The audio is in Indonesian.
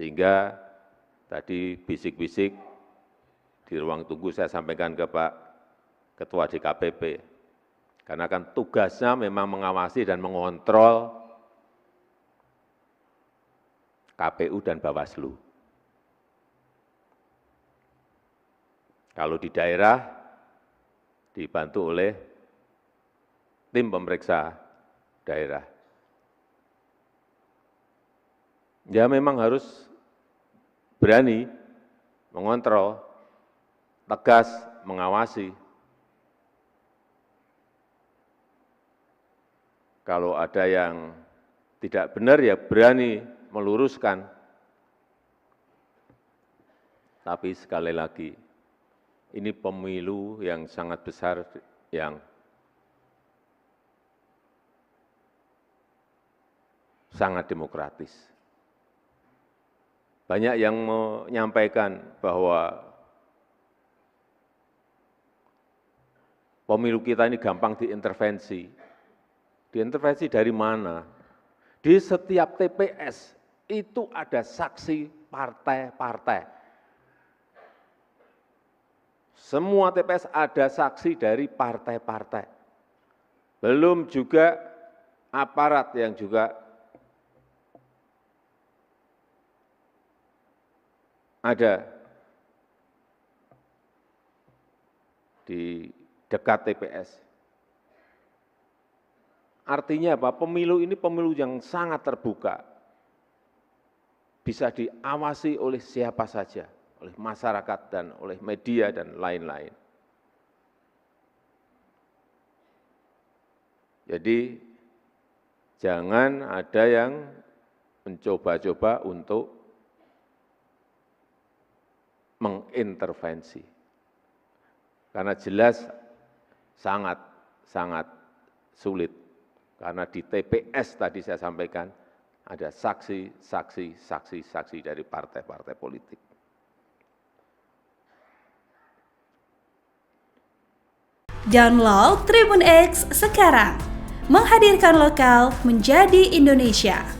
Sehingga tadi bisik-bisik di ruang tunggu saya sampaikan ke Pak Ketua DKPP, karena kan tugasnya memang mengawasi dan mengontrol KPU dan Bawaslu. Kalau di daerah dibantu oleh tim pemeriksa daerah. Ya memang harus berani mengontrol, tegas mengawasi. Kalau ada yang tidak benar ya berani meluruskan. Tapi sekali lagi, ini pemilu yang sangat besar yang sangat demokratis. Banyak yang menyampaikan bahwa pemilu kita ini gampang diintervensi. Diintervensi dari mana? Di setiap TPS itu ada saksi partai-partai. Semua TPS ada saksi dari partai-partai. Belum juga aparat yang juga ada di dekat TPS. Artinya apa? Pemilu ini pemilu yang sangat terbuka. Bisa diawasi oleh siapa saja, oleh masyarakat dan oleh media dan lain-lain. Jadi jangan ada yang mencoba-coba untuk mengintervensi. Karena jelas sangat sulit. Karena di TPS tadi saya sampaikan, ada saksi dari partai-partai politik. Download Tribun X sekarang, menghadirkan lokal menjadi Indonesia.